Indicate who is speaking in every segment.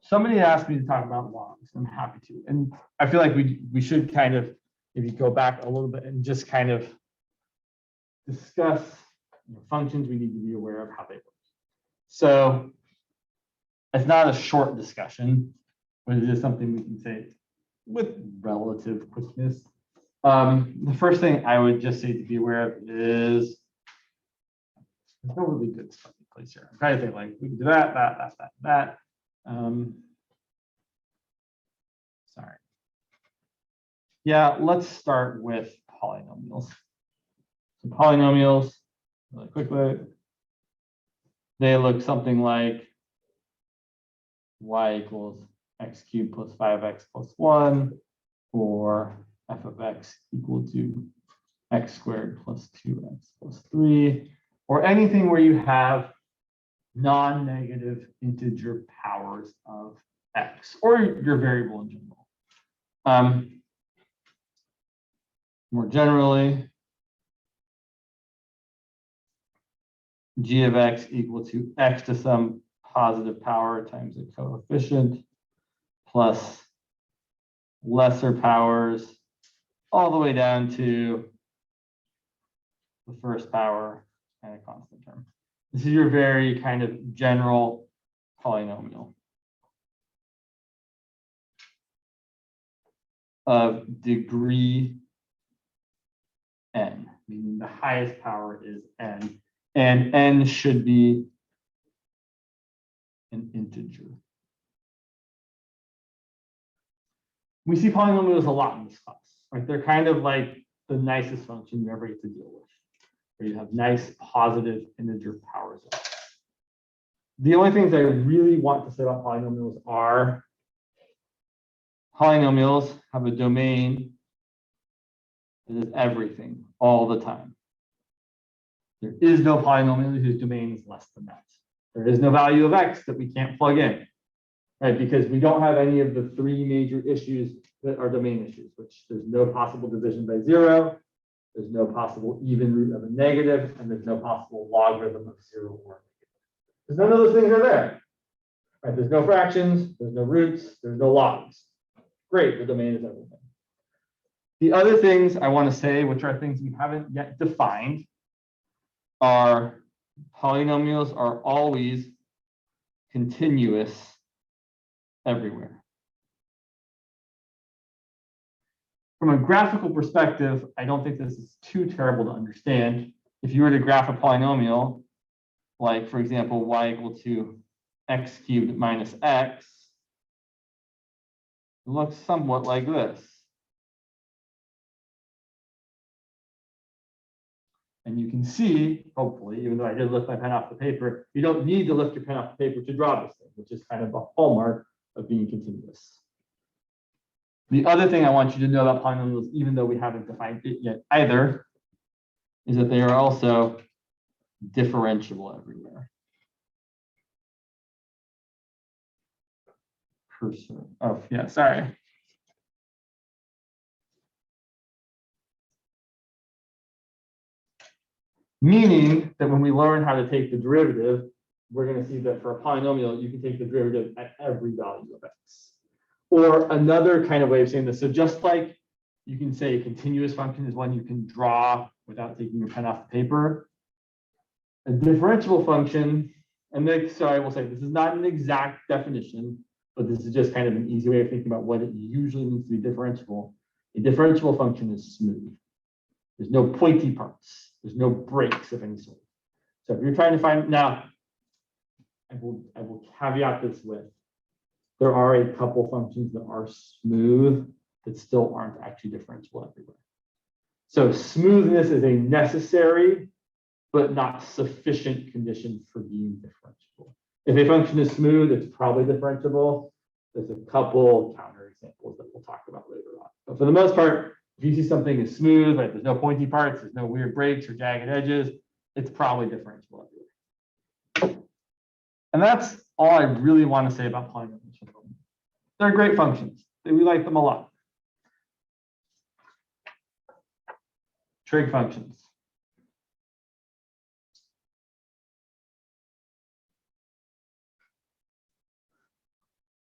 Speaker 1: somebody asked me to talk about logs. I'm happy to. And I feel like we should kind of maybe go back a little bit and just kind of discuss functions we need to be aware of how they work. So it's not a short discussion, but it is something we can say with relative quickness. The first thing I would just say to be aware of is there's no really good starting place here. I'm trying to think like we can do that. Sorry. Yeah, let's start with polynomials. So polynomials, really quickly, they look something like y equals x cubed plus 5x plus 1, or f of x equal to x squared plus 2x plus 3, or anything where you have non-negative integer powers of x, or your variable in general. More generally, g of x equal to x to some positive power times a coefficient plus lesser powers all the way down to the first power and a constant term. This is your very kind of general polynomial of degree n, meaning the highest power is n, and n should be an integer. We see polynomials a lot in this class, right? They're kind of like the nicest function you ever get to deal with, where you have nice positive integer powers. The only things I really want to say about polynomials are polynomials have a domain that is everything all the time. There is no polynomial whose domain is less than that. There is no value of x that we can't plug in, right? Because we don't have any of the three major issues that are domain issues, which there's no possible division by 0, there's no possible even root of a negative, and there's no possible logarithm of 0 or negative. Because none of those things are there, right? There's no fractions, there's no roots, there's no logs. Great, the domain is everything. The other things I want to say, which are things we haven't yet defined, are polynomials are always continuous everywhere. From a graphical perspective, I don't think this is too terrible to understand. If you were to graph a polynomial, like for example, y equal to x cubed minus x, it looks somewhat like this. And you can see, hopefully, even though I did lift my pen off the paper, you don't need to lift your pen off the paper to draw this thing, which is kind of a hallmark of being continuous. The other thing I want you to know about polynomials, even though we haven't defined it yet either, is that they are also differentiable everywhere. Cursor. Oh, yeah, sorry. Meaning that when we learn how to take the derivative, we're going to see that for a polynomial, you can take the derivative at every value of x. Or another kind of way of saying this, so just like you can say a continuous function is one you can draw without taking your pen off the paper, a differentiable function, and so I will say this is not an exact definition, but this is just kind of an easy way of thinking about what it usually means to be differentiable. A differentiable function is smooth. There's no pointy parts. There's no breaks of any sort. So if you're trying to find, now, I will caveat this with, there are a couple functions that are smooth that still aren't actually differentiable everywhere. So smoothness is a necessary, but not sufficient condition for being differentiable. If a function is smooth, it's probably differentiable. There's a couple counter examples that we'll talk about later on. But for the most part, if you see something is smooth, like there's no pointy parts, there's no weird breaks or jagged edges, it's probably differentiable everywhere. And that's all I really want to say about polynomials. They're great functions. We like them a lot. Trig functions.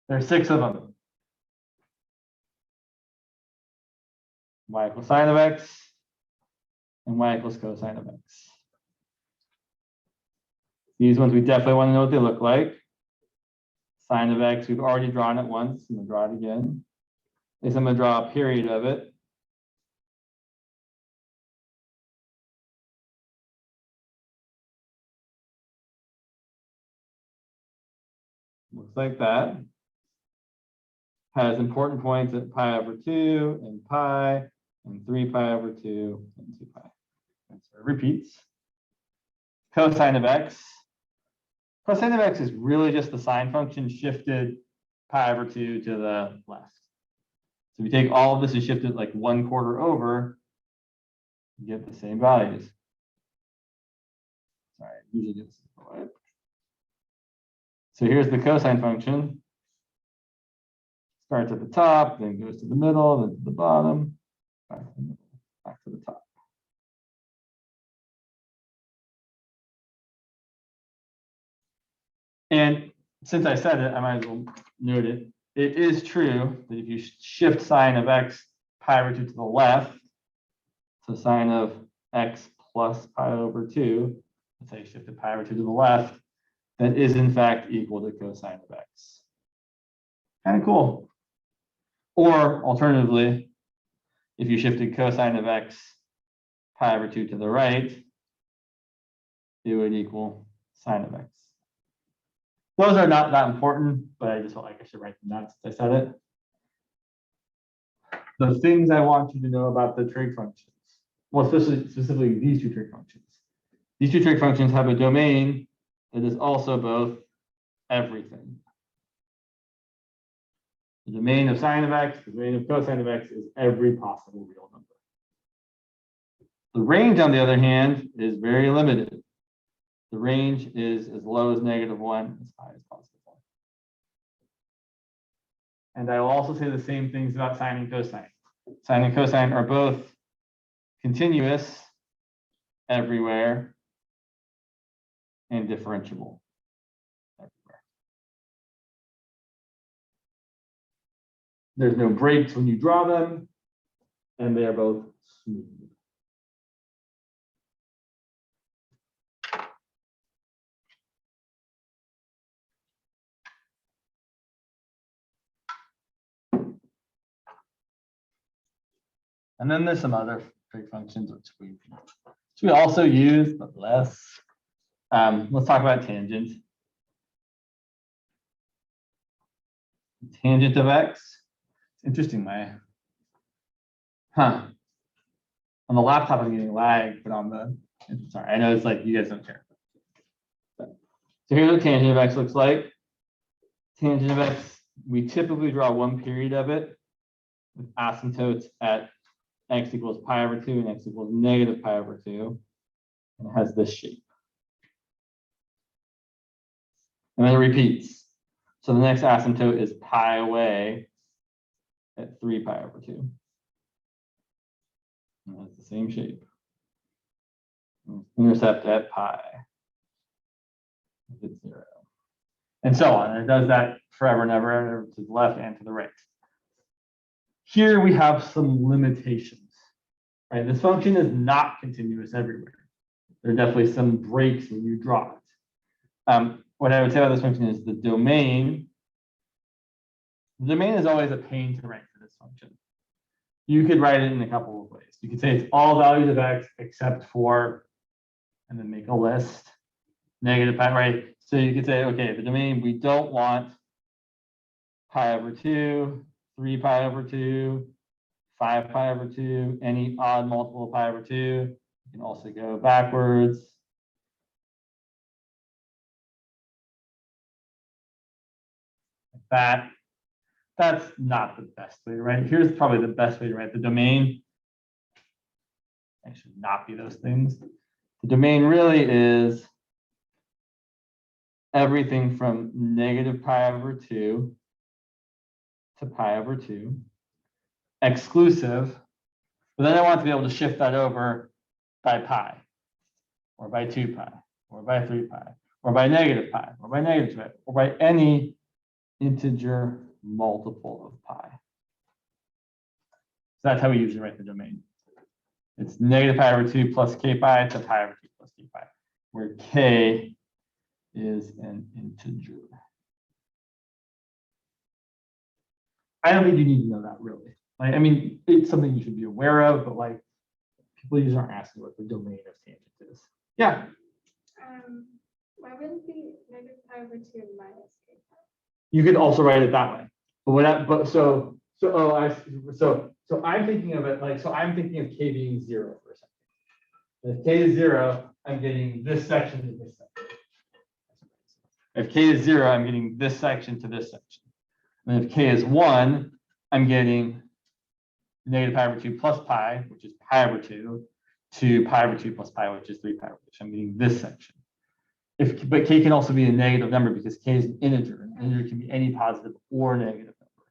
Speaker 1: There's 6 of them. Y equals sine of x, and y equals cosine of x. These ones we definitely want to know what they look like. Sine of x, we've already drawn it once. I'm going to draw it again. Is I'm going to draw a period of it. Looks like that. Has important points at pi over 2 and pi, and 3 pi over 2 and 2 pi. And so it repeats. Cosine of x. Cosine of x is really just the sine function shifted pi over 2 to the left. So we take all of this and shift it like 1/4 over, you get the same values. Sorry, I usually do this. So here's the cosine function. Starts at the top, then goes to the middle, then to the bottom, back to the middle, back to the top. And since I said it, I might as well note it. It is true that if you shift sine of x pi over 2 to the left, so sine of x plus pi over 2, let's say you shifted pi over 2 to the left, that is in fact equal to cosine of x. Kind of cool. Or alternatively, if you shifted cosine of x pi over 2 to the right, it would equal sine of x. Those are not that important, but I just felt like I should write them down since I said it. The things I want you to know about the trig functions, well, specifically these 2 trig functions. These 2 trig functions have a domain that is also both everything. The domain of sine of x, the domain of cosine of x is every possible real number. The range, on the other hand, is very limited. The range is as low as -1, as high as +1. And I will also say the same things about sine and cosine. Sine and cosine are both continuous everywhere and differentiable everywhere. There's no breaks when you draw them, and they are both smooth. And then there's some other trig functions which we also use, but less. Let's talk about tangent. Tangent of x. It's interesting, on the laptop I'm getting lag, but on the, sorry, I know it's like you guys don't care. So here's what tangent of x looks like. Tangent of x, we typically draw one period of it with asymptotes at x equals pi over 2 and x equals -pi over 2. And it has this shape. And then it repeats. So the next asymptote is pi away at 3 pi over 2. And that's the same shape. Intercept at pi. It's 0. And so on. And it does that forever and ever to the left and to the right. Here we have some limitations. Right? This function is not continuous everywhere. There are definitely some breaks when you draw it. What I would say about this function is the domain. The domain is always a pain to write for this function. You could write it in a couple of ways. You could say it's all values of x except for, and then make a list, -pi, right? So you could say, okay, the domain, we don't want pi over 2, 3 pi over 2, 5 pi over 2, any odd multiple of pi over 2. You can also go backwards. Like that. That's not the best way to write. Here's probably the best way to write the domain. It should not be those things. The domain really is everything from -pi over 2 to pi over 2, exclusive. But then I want to be able to shift that over by pi, or by 2 pi, or by 3 pi, or by -pi, or by -2pi, or by any integer multiple of pi. So that's how we usually write the domain. It's negative pi over 2 plus k pi to pi over 2 plus k pi, where k is an integer. I don't think you need to know that really. Like, I mean, it's something you should be aware of, but like people usually aren't asking what the domain of tangent is. Yeah.
Speaker 2: Why wouldn't it be negative pi over 2 minus k pi?
Speaker 1: You could also write it that way. So I'm thinking of it like, so I'm thinking of k being 0 for a second. If k is 0, I'm getting this section to this section. If k is 0, I'm getting this section to this section. And if k is 1, I'm getting negative pi over 2 plus pi, which is pi over 2, to pi over 2 plus pi, which is 3 pi over 2. So I'm getting this section. But k can also be a negative number because k is an integer. An integer can be any positive or negative number.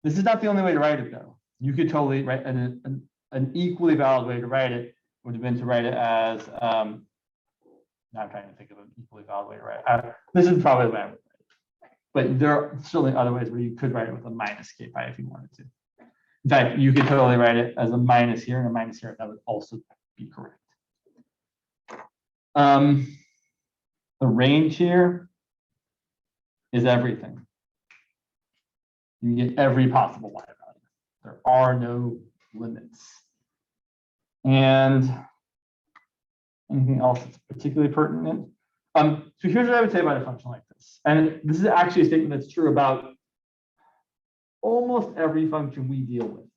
Speaker 1: This is not the only way to write it, though. You could totally write an equally valid way to write it would have been to write it as, now I'm trying to think of an equally valid way to write it. This is probably the way I would write it. But there are certainly other ways where you could write it with a minus k pi if you wanted to. In fact, you could totally write it as a minus here and a minus here. That would also be correct. The range here is everything. You get every possible y value. There are no limits. And anything else that's particularly pertinent? So here's what I would say about a function like this. And this is actually a statement that's true about almost every function we deal with.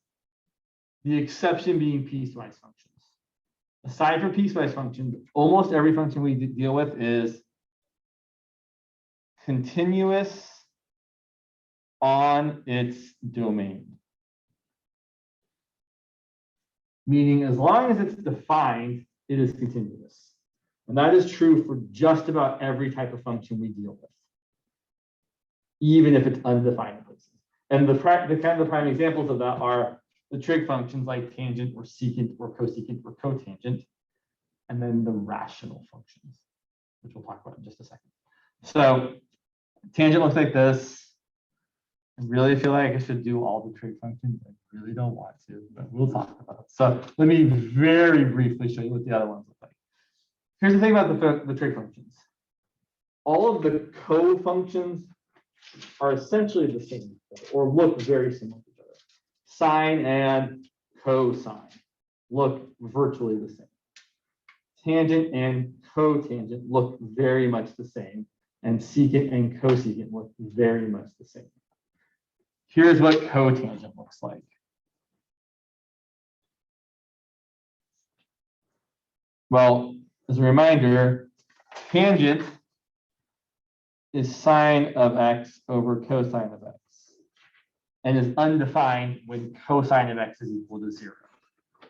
Speaker 1: The exception being piecewise functions. Aside from piecewise functions, almost every function we deal with is continuous on its domain. Meaning as long as it's defined, it is continuous. And that is true for just about every type of function we deal with, even if it's undefined in places. And the prime examples of that are the trig functions like tangent or secant or cosecant or cotangent, and then the rational functions, which we'll talk about in just a second. So tangent looks like this. I really feel like I should do all the trig functions. I really don't want to, but we'll talk about it. So let me very briefly show you what the other ones look like. Here's the thing about the trig functions. All of the co-functions are essentially the same, or look very similar to each other. Sine and cosine look virtually the same. Tangent and cotangent look very much the same, and secant and cosecant look very much the same. Here's what cotangent looks like. Well, as a reminder, tangent is sine of x over cosine of x, and is undefined when cosine of x is equal to 0,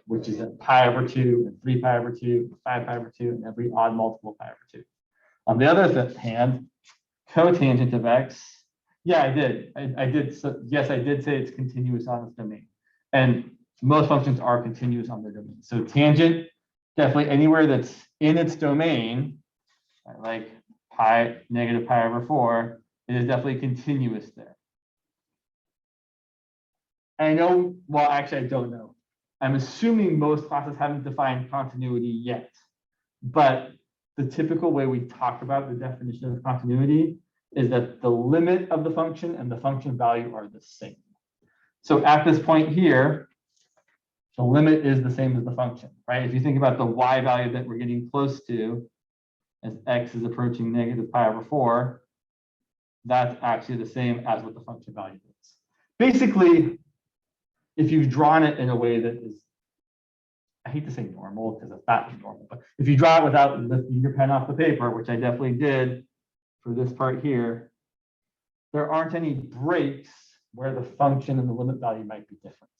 Speaker 1: which is at pi over 2 and 3 pi over 2, 5 pi over 2, and every odd multiple pi over 2. On the other hand, cotangent of x, yeah, I did. So yes, I did say it's continuous on its domain, and most functions are continuous on their domain. So tangent, definitely anywhere that's in its domain, like pi, negative pi over 4, it is definitely continuous there. I know, well, actually, I don't know. I'm assuming most classes haven't defined continuity yet, but the typical way we talk about the definition of continuity is that the limit of the function and the function value are the same. So at this point here, the limit is the same as the function, right? If you think about the y value that we're getting close to as x is approaching negative pi over 4, that's actually the same as what the function value is. Basically, if you've drawn it in a way that is, I hate to say normal because it's not normal, but if you draw it without lifting your pen off the paper, which I definitely did for this part here, there aren't any breaks where the function and the limit value might be different.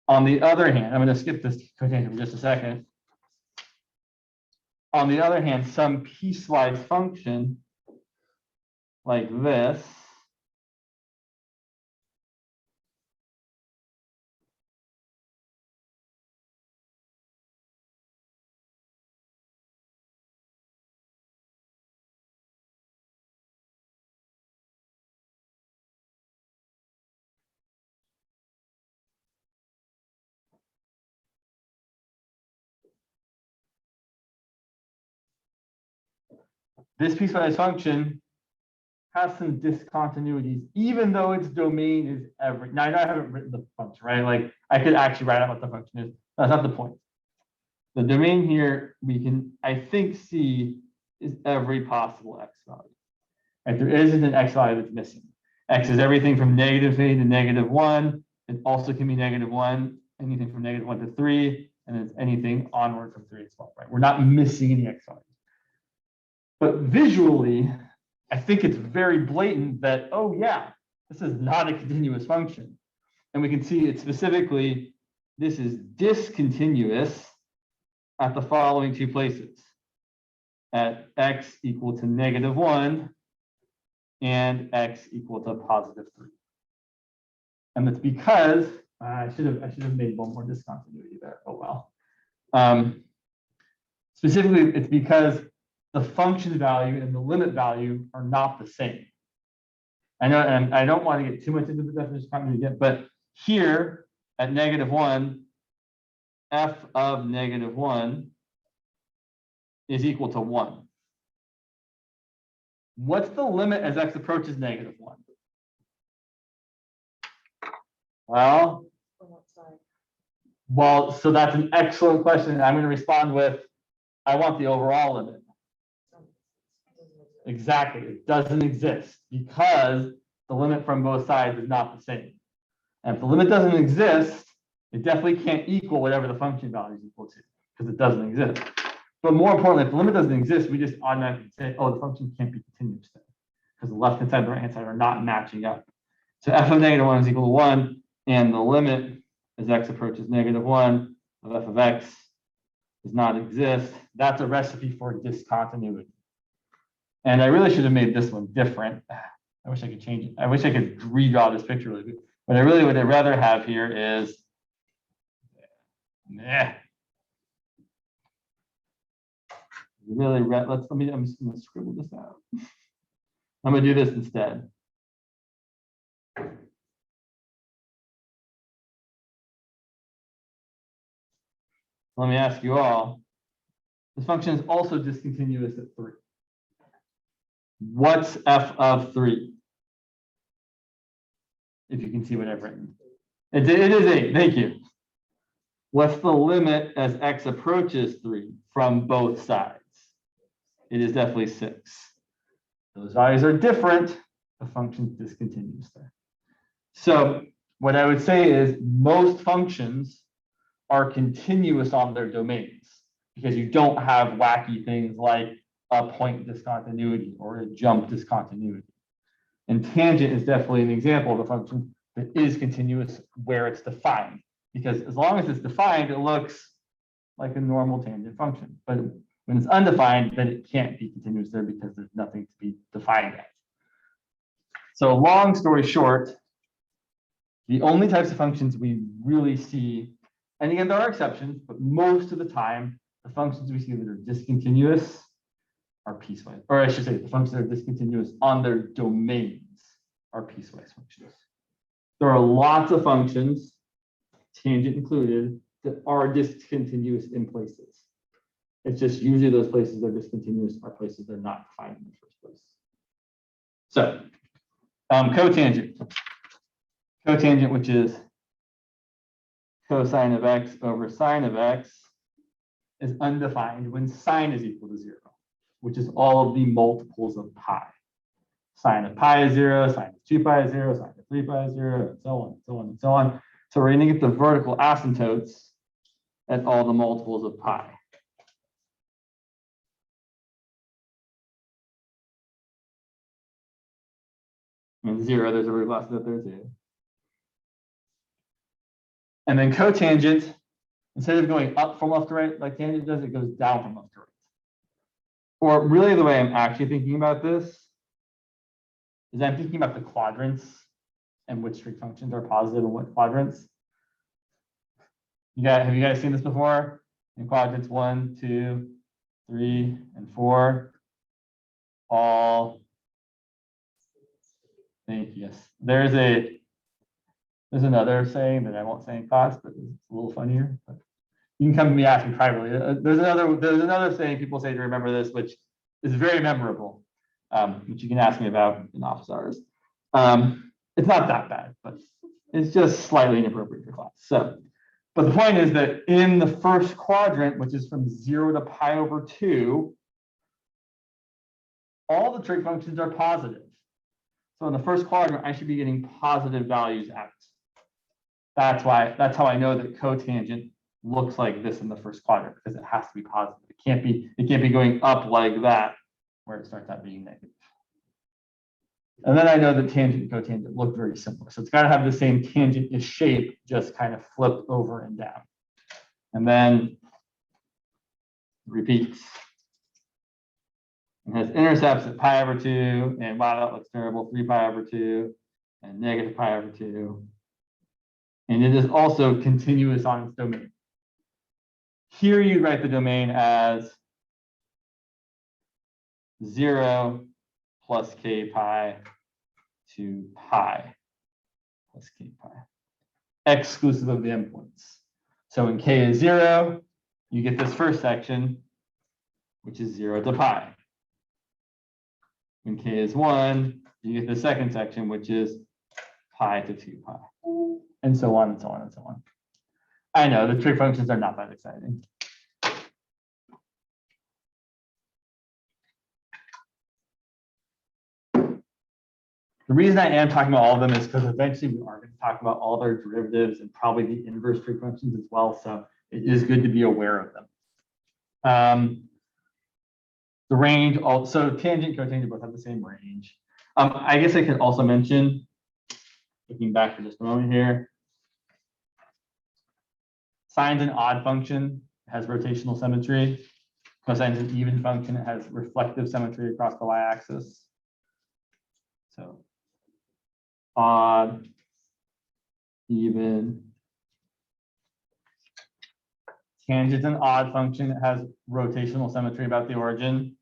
Speaker 1: On the other hand, I'm going to skip this cotangent for just a second. On the other hand, some piecewise function like this this piecewise function has some discontinuities, even though its domain is every. Now I know I haven't written the function, right? Like I could actually write out what the function is. That's not the point. The domain here we can, I think, see is every possible x value. Right? There isn't an x value that's missing. X is everything from -3 to -1. It also can be -1, anything from -1 to 3, and it's anything onward from 3 to 12, right? We're not missing any x values. But visually, I think it's very blatant that, oh yeah, this is not a continuous function. And we can see it specifically, this is discontinuous at the following two places. At x equal to -1 and x equal to +3. And that's because I should have made one more discontinuity there. Oh well. Specifically, it's because the function value and the limit value are not the same. I know, and I don't want to get too much into the definition of continuity yet, but here at -1, f of -1 is equal to 1. What's the limit as x approaches -1? Well, so that's an excellent question. I'm going to respond with, I want the overall limit. Exactly. It doesn't exist because the limit from both sides is not the same. And if the limit doesn't exist, it definitely can't equal whatever the function value is equal to because it doesn't exist. But more importantly, if the limit doesn't exist, we just automatically say, oh, the function can't be continuous then because the left-hand side and the right-hand side are not matching up. So f of -1 is equal to 1, and the limit as x approaches -1 of f of x does not exist. That's a recipe for discontinuity. And I really should have made this one different. I wish I could change it. I wish I could redraw this picture really good. But I really would rather have here is, really, I'm just going to scribble this out. I'm going to do this instead. Let me ask you all, this function is also discontinuous at 3. What's f of 3? If you can see what I've written. It is 8, thank you. What's the limit as x approaches 3 from both sides? It is definitely 6. Those values are different. The function's discontinuous there. So what I would say is most functions are continuous on their domains because you don't have wacky things like a point discontinuity or a jump discontinuity. And tangent is definitely an example of a function that is continuous where it's defined, because as long as it's defined, it looks like a normal tangent function. But when it's undefined, then it can't be continuous there because there's nothing to be defined at. So long story short, the only types of functions we really see, and again, there are exceptions, but most of the time, the functions we see that are discontinuous are piecewise, or I should say the functions that are discontinuous on their domains are piecewise functions. There are lots of functions, tangent included, that are discontinuous in places. It's just usually those places that are discontinuous are places they're not defined in the first place. So, cotangent. Cotangent, which is cosine of x over sine of x, is undefined when sine is equal to 0, which is all of the multiples of pi. Sine of pi is 0, sine of 2 pi is 0, sine of 3 pi is 0, and so on, and so on, and so on. So we're going to get the vertical asymptotes at all the multiples of pi. And 0, there's a vertical asymptote there too. And then cotangent, instead of going up from left to right like tangent does, it goes down from left to right. Or really the way I'm actually thinking about this is I'm thinking about the quadrants and which trig functions are positive and what quadrants. Have you guys seen this before? In quadrants 1, 2, 3, and 4. All. Thank you. Yes. There's another saying that I won't say in class, but it's a little funnier. But you can come to me, ask me privately. There's another saying people say to remember this, which is very memorable, which you can ask me about in office hours. It's not that bad, but it's just slightly inappropriate for class. So, but the point is that in the first quadrant, which is from 0 to pi over 2, all the trig functions are positive. So in the first quadrant, I should be getting positive values out. That's how I know that cotangent looks like this in the first quadrant, because it has to be positive. It can't be going up like that, where it starts out being negative. And then I know that tangent and cotangent look very similar. So it's got to have the same tangent-ish shape, just kind of flipped over and down. And then repeats. It has intercepts at pi over 2, and wow, that looks terrible, 3 pi over 2, and negative pi over 2. And it is also continuous on its domain. Here you write the domain as 0 plus k pi to pi plus k pi, exclusive of the endpoints. So when k is 0, you get this first section, which is 0 to pi. When k is 1, you get the second section, which is pi to 2 pi, and so on and so on and so on. I know the trig functions are not that exciting. The reason I am talking about all of them is because eventually we are going to talk about all their derivatives and probably the inverse trig functions as well. So it is good to be aware of them. The range also, tangent, cotangent both have the same range. I guess I could also mention, looking back for just a moment here, sine's an odd function, it has rotational symmetry. Cosine's an even function, it has reflective symmetry across the y-axis. So odd, even. Tangent's an odd function, it has rotational symmetry about the origin.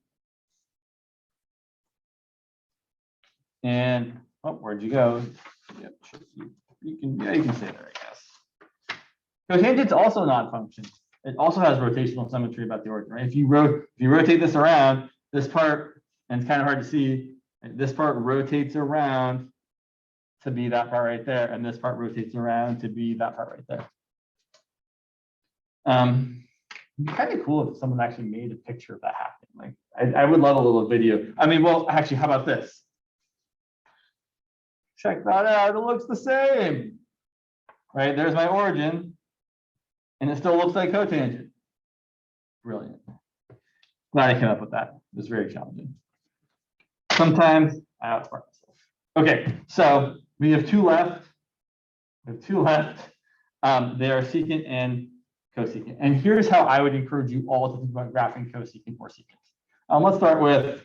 Speaker 1: And oh, where'd you go? Yep, you can say that, I guess. Cotangent's also an odd function. It also has rotational symmetry about the origin, right? If you rotate this around, this part, and it's kind of hard to see, this part rotates around to be that part right there, and this part rotates around to be that part right there. It'd be kind of cool if someone actually made a picture of that happening. Like, I would love a little video. I mean, well, actually, how about this? Check that out. It looks the same, right? There's my origin, and it still looks like cotangent. Brilliant. Glad I came up with that. It was very challenging. Sometimes I outsmart myself. Okay, so we have two left. They are secant and cosecant. And here's how I would encourage you all to think about graphing cosecant or secant. Let's start with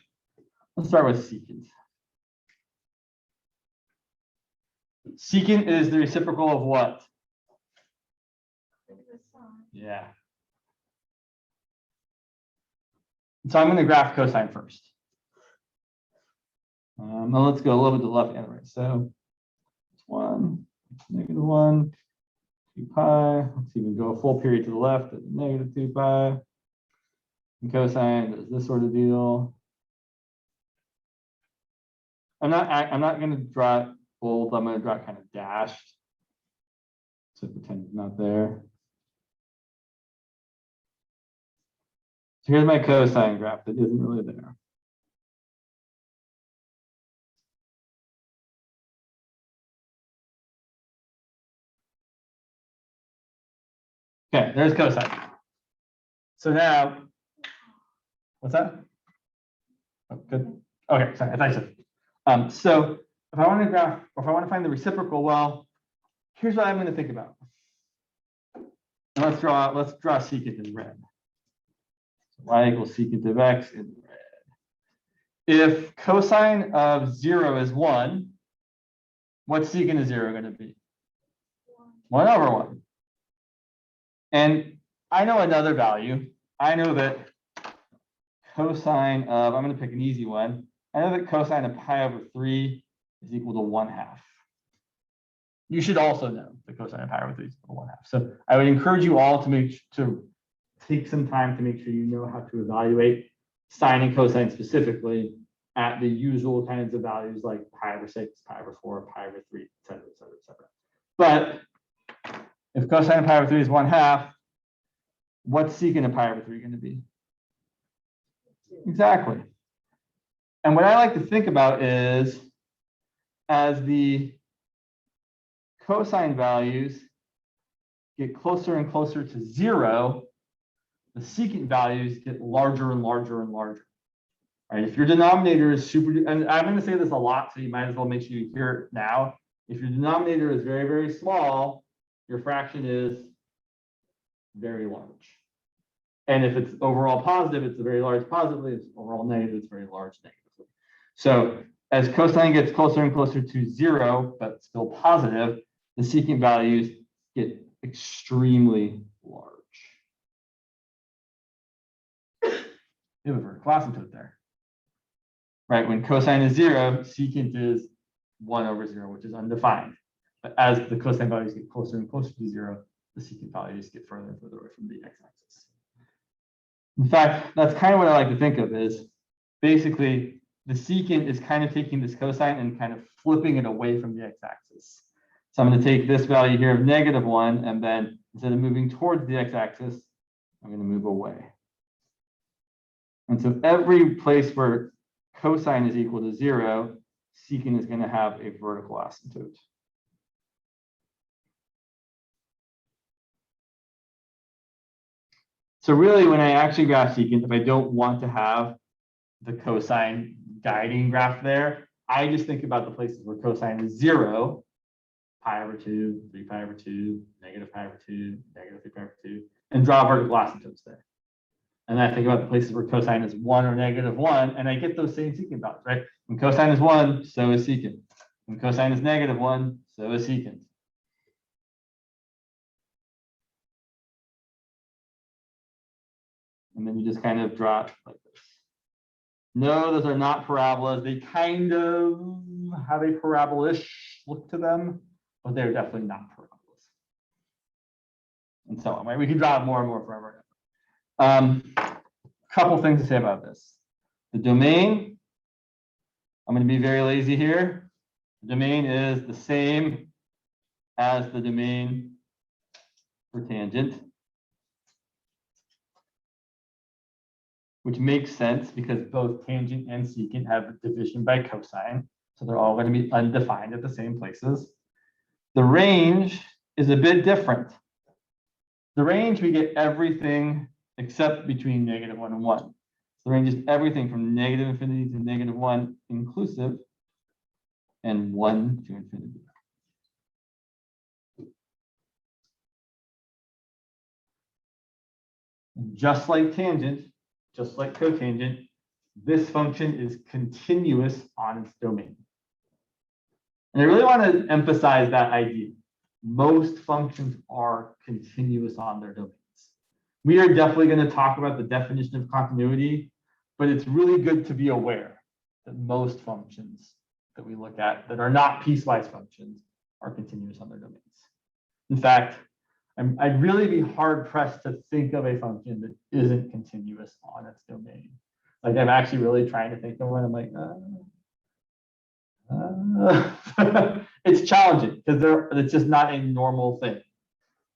Speaker 1: secant. Secant is the reciprocal of what? Yeah. So I'm going to graph cosine first. Now let's go a little bit to the left and the right. So it's 1, -1, 2 pi. Let's even go a full period to the left at -2 pi. And cosine does this sort of deal. I'm not going to draw it bold. I'm going to draw it kind of dashed. So pretend it's not there. So here's my cosine graph that isn't really there. Okay, there's cosine. So now, what's that? Oh, good. Okay, sorry, I thought you said. So if I want to graph, or if I want to find the reciprocal, well, here's what I'm going to think about. And let's draw secant in red. So y equals secant of x in red. If cosine of 0 is 1, what's secant of 0 going to be? 1 over 1. And I know another value. I know that cosine of, I'm going to pick an easy one. I know that cosine of pi over 3 is equal to 1/2. You should also know that cosine of pi over 3 is equal to 1/2. So I would encourage you all to take some time to make sure you know how to evaluate sine and cosine specifically at the usual kinds of values like pi over 6, pi over 4, pi over 3, et cetera, et cetera, et cetera. But if cosine of pi over 3 is 1/2, what's secant of pi over 3 going to be? Exactly. And what I like to think about is as the cosine values get closer and closer to 0, the secant values get larger and larger and larger. Right? If your denominator is super, and I'm going to say this a lot, so you might as well make sure you hear it now. If your denominator is very, very small, your fraction is very large. And if it's overall positive, it's a very large positively. If it's overall negative, it's very large negatively. So as cosine gets closer and closer to 0, but still positive, the secant values get extremely large. You have a vertical asymptote there. Right, when cosine is 0, secant is 1/0, which is undefined. But as the cosine values get closer and closer to 0, the secant values get further and further away from the x-axis. In fact, that's kind of what I like to think of is basically the secant is kind of taking this cosine and kind of flipping it away from the x-axis. So I'm going to take this value here of -1, and then instead of moving towards the x-axis, I'm going to move away. And so every place where cosine is equal to 0, secant is going to have a vertical asymptote. So really, when I actually graph secant, if I don't want to have the cosine guiding graph there, I just think about the places where cosine is 0, pi over 2, 3 pi over 2, negative pi over 2, negative 3 pi over 2, and draw vertical asymptotes there. And then I think about the places where cosine is 1 or -1, and I get those same secant values, right? When cosine is 1, so is secant. When cosine is -1, so is secant. And then you just kind of draw it like this. No, those are not parabolas. They kind of have a parabolish look to them, but they're definitely not parabolas. And so on, right? We can draw it more and more forever. Couple things to say about this. The domain, I'm going to be very lazy here. The domain is the same as the domain for tangent, which makes sense because both tangent and secant have division by cosine. So they're all going to be undefined at the same places. The range is a bit different. The range, we get everything except between -1 and 1. So the range is everything from -∞ to -1 inclusive and 1 to infinity. Just like tangent, just like cotangent, this function is continuous on its domain. And I really want to emphasize that idea. Most functions are continuous on their domains. We are definitely going to talk about the definition of continuity, but it's really good to be aware that most functions that we look at that are not piecewise functions are continuous on their domains. In fact, I'd really be hard pressed to think of a function that isn't continuous on its domain. Like I'm actually really trying to think of one. I'm like, it's challenging because it's just not a normal thing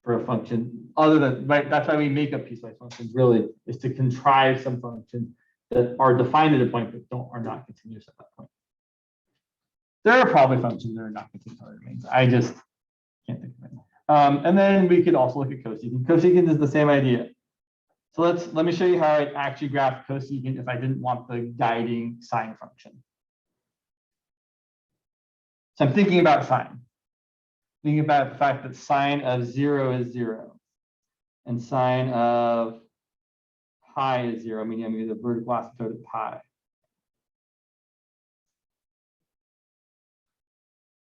Speaker 1: for a function other than, right? That's why we make up piecewise functions really, is to contrive some functions that are defined at a point but are not continuous at that point. There are probably functions that are not continuous on their domains. I just can't think of any. And then we could also look at cosecant. Cosecant is the same idea. So let me show you how I actually graph cosecant if I didn't want the guiding sine function. So I'm thinking about sine. Thinking about the fact that sine of 0 is 0. And sine of pi is 0, meaning I'm going to get a vertical asymptote at pi.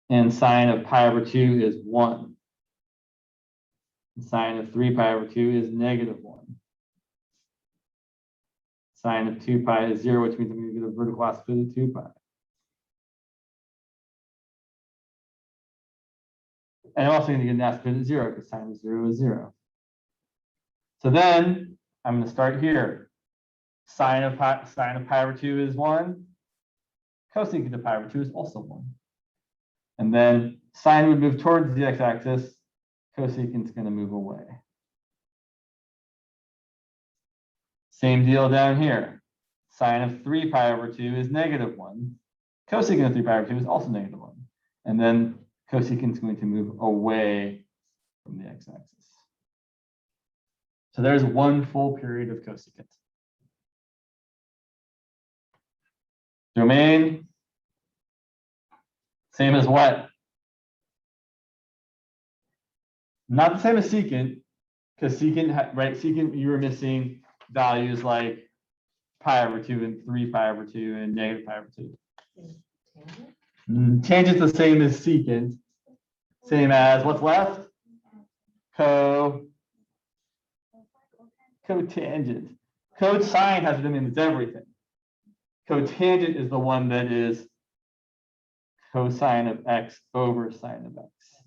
Speaker 1: And sine of pi over 2 is 1. And sine of 3 pi over 2 is -1. Sine of 2 pi is 0, which means I'm going to get a vertical asymptote at 2 pi. And I'm also going to get an asymptote at 0 because sine of 0 is 0. So then I'm going to start here. Sine of pi over 2 is 1. Cosecant of pi over 2 is also 1. And then sine would move towards the x-axis. Cosecant is going to move away. Same deal down here. Sine of 3 pi over 2 is -1. Cosecant of 3 pi over 2 is also -1. And then cosecant is going to move away from the x-axis. So there's one full period of cosecant. Domain, same as what? Not the same as secant, because secant, right? Secant, you were missing values like pi over 2 and 3 pi over 2 and -pi over 2. Tangent's the same as secant. Same as what's left? Cotangent. Cosine has a domain that's everything. Cotangent is the one that is cosine of x over sine of x.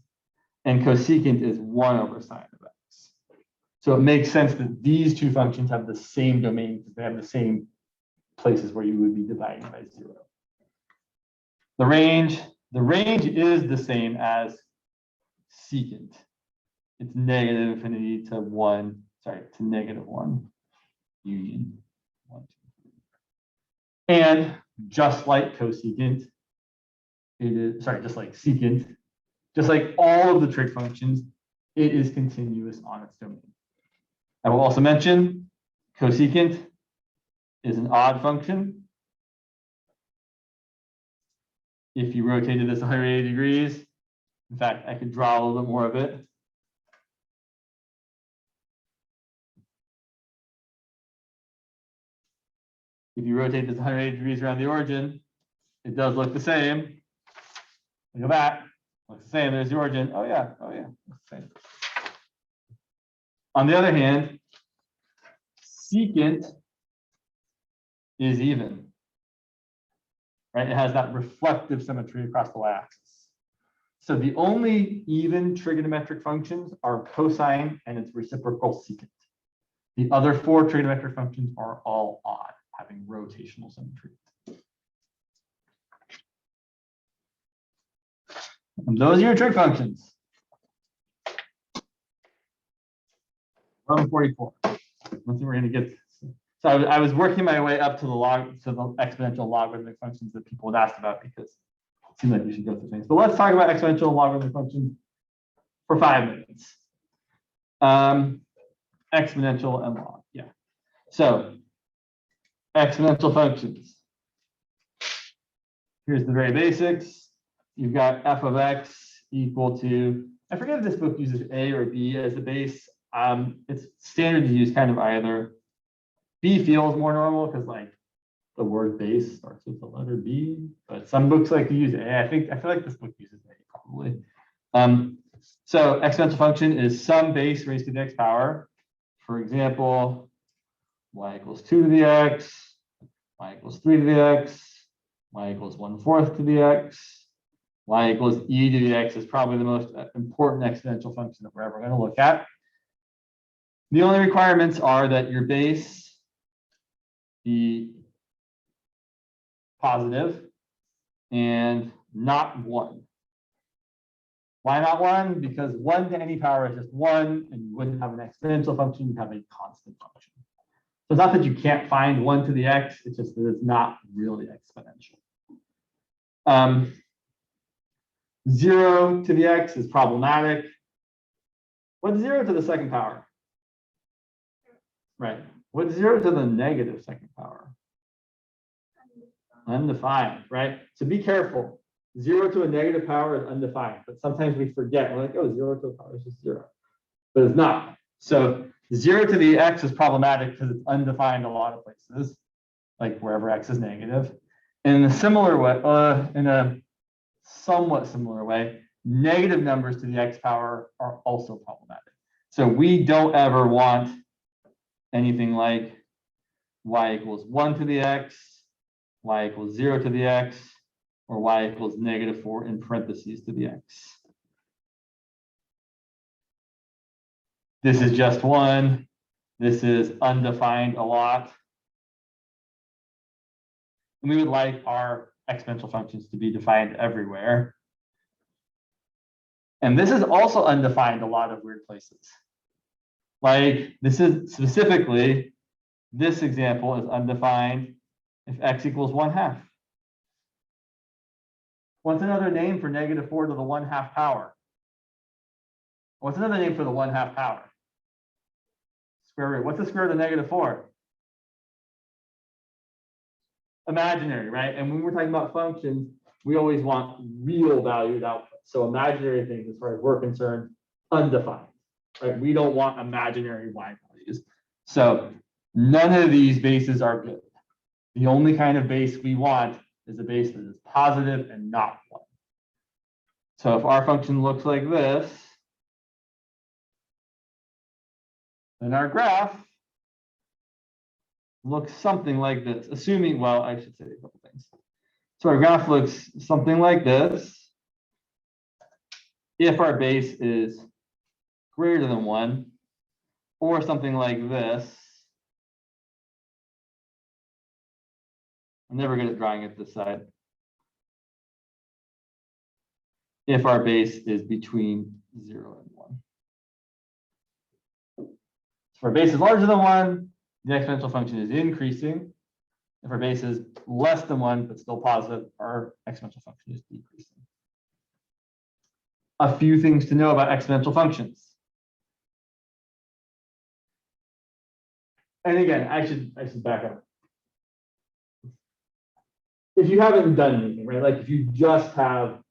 Speaker 1: And cosecant is 1 over sine of x. So it makes sense that these two functions have the same domain because they have the same places where you would be dividing by 0. The range is the same as secant. It's negative infinity to 1, sorry, to -1 union 1, 2, 3. And just like cosecant, it is, sorry, just like secant, just like all of the trig functions, it is continuous on its domain. I will also mention cosecant is an odd function. If you rotated this 180 degrees, in fact, I could draw a little bit more of it. If you rotate this 180 degrees around the origin, it does look the same. Look at that. Looks the same. There's the origin. Oh yeah. Looks the same. On the other hand, secant is even. Right? It has that reflective symmetry across the y-axis. So the only even trigonometric functions are cosine and its reciprocal secant. The other 4 trigonometric functions are all odd, having rotational symmetry. And those are your trig functions. 1144. Let's see, we're going to get. So I was working my way up to the exponential logarithmic functions that people had asked about because it seemed like we should go through things. But let's talk about exponential logarithmic functions for 5 minutes. Exponential and log, yeah. So exponential functions. Here's the very basics. You've got f of x equal to, I forget if this book uses a or b as the base. It's standard to use kind of either. B feels more normal because like the word base starts with the letter B, but some books like to use a. I feel like this book uses a probably. So exponential function is some base raised to the x power. For example, y equals 2 to the x, y equals 3 to the x, y equals 1/4 to the x, y equals e to the x is probably the most important exponential function that we're ever going to look at. The only requirements are that your base be positive and not 1. Why not 1? Because 1 to any power is just 1, and you wouldn't have an exponential function, you'd have a constant function. So it's not that you can't find 1 to the x, it's just that it's not really exponential. 0 to the x is problematic. What's 0 to the second power? Right. What's 0 to the negative second power? Undefined, right? So be careful. 0 to a negative power is undefined, but sometimes we forget. We're like, oh, 0 to a power is just 0. But it's not. So 0 to the x is problematic because it's undefined a lot of places, like wherever x is negative. And in a similar way, in a somewhat similar way, negative numbers to the x power are also problematic. So we don't ever want anything like y equals 1 to the x, y equals 0 to the x, or y equals -4 in parentheses to the x. This is just 1. This is undefined a lot. And we would like our exponential functions to be defined everywhere. And this is also undefined a lot of weird places. Like this is specifically, this example is undefined if x equals 1/2. What's another name for -4 to the 1/2 power? What's another name for the 1/2 power? Square root. What's the square root of -4? Imaginary, right? And when we're talking about functions, we always want real valued outputs. So imaginary things, as far as we're concerned, undefined, right? We don't want imaginary y values. So none of these bases are good. The only kind of base we want is a base that is positive and not 1. So if our function looks like this, then our graph looks something like this, assuming, well, I should say a couple things. So our graph looks something like this if our base is greater than 1, or something like this. I'm never good at drawing it this side. If our base is between 0 and 1. So if our base is larger than 1, the exponential function is increasing. If our base is less than 1, but still positive, our exponential function is decreasing. A few things to know about exponential functions. And again, I should back up. If you haven't done anything, right? Like if you just have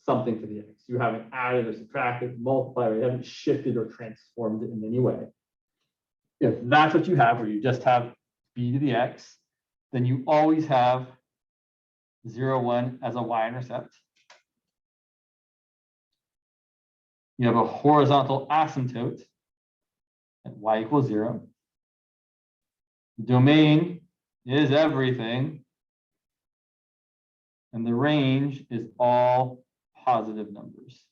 Speaker 1: something for the x, you haven't added or subtracted, multiplied, or you haven't shifted or transformed it in any way. If that's what you have, or you just have b to the x, then you always have 0, 1 as a y-intercept. You have a horizontal asymptote at y equals 0. The domain is everything. And the range is all positive numbers.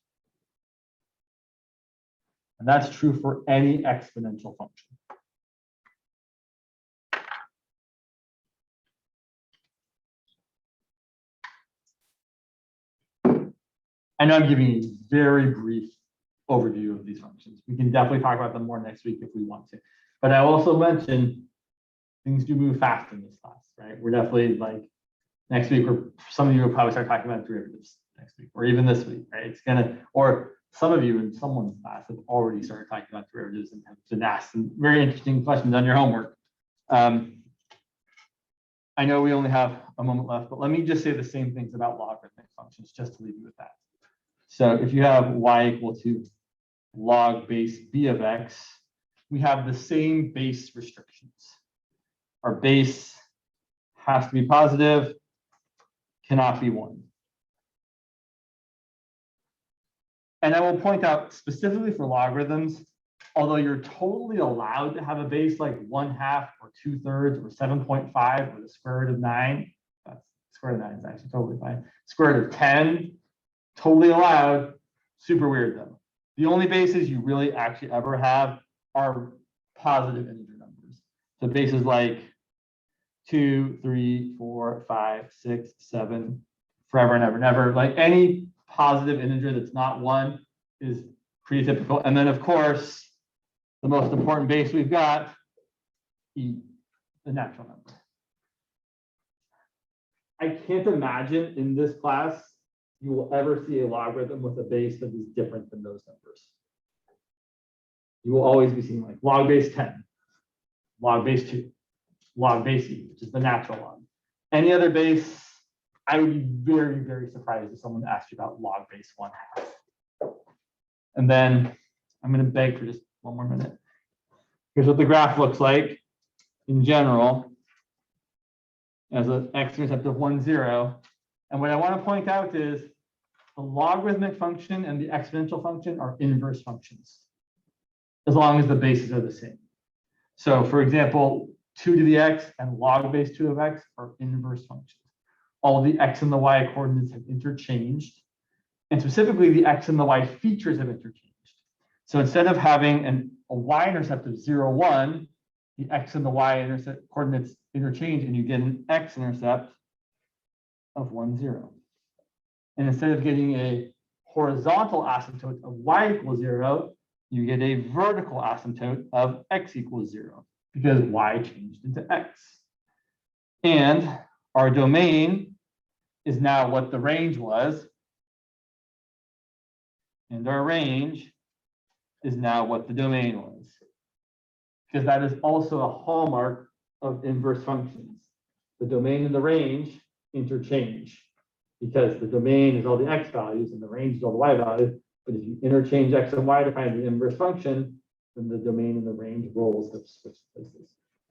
Speaker 1: And that's true for any exponential function. I know I'm giving you a very brief overview of these functions. We can definitely talk about them more next week if we want to. But I also mentioned things do move fast in this class, right? We're definitely like next week, some of you will probably start talking about derivatives next week, or even this week, right? It's gonna, or some of you in someone's class have already started talking about derivatives and have been asked some very interesting questions on your homework. I know we only have a moment left, but let me just say the same things about logarithmic functions, just to leave you with that. So if you have y equal to log base b of x, we have the same base restrictions. Our base has to be positive, cannot be 1. And I will point out specifically for logarithms, although you're totally allowed to have a base like 1/2 or 2/3 or 7.5 or the square root of 9, that's square root of 9 is actually totally fine. Square root of 10, totally allowed, super weird though. The only bases you really actually ever have are positive integer numbers. So bases like 2, 3, 4, 5, 6, 7, forever and ever and ever. Like any positive integer that's not 1 is pretty typical. And then of course, the most important base we've got, e, the natural number. I can't imagine in this class you will ever see a logarithm with a base that is different than those numbers. You will always be seeing like log base 10, log base 2, log base e, which is the natural log. Any other base, I would be very, very surprised if someone asked you about log base 1/2. And then I'm going to beg for just one more minute. Here's what the graph looks like in general as an x-intercept of 1, 0. And what I want to point out is the logarithmic function and the exponential function are inverse functions, as long as the bases are the same. So for example, 2 to the x and log base 2 of x are inverse functions. All of the x and the y coordinates have interchanged, and specifically the x and the y features have interchanged. So instead of having a y-intercept of 0, 1, the x and the y-intercept coordinates interchange and you get an x-intercept of 1, 0. And instead of getting a horizontal asymptote of y equals 0, you get a vertical asymptote of x equals 0 because y changed into x. And our domain is now what the range was. And our range is now what the domain was. Because that is also a hallmark of inverse functions. The domain and the range interchange because the domain is all the x values and the range is all the y values. But if you interchange x and y to find the inverse function, then the domain and the range roles have switched places.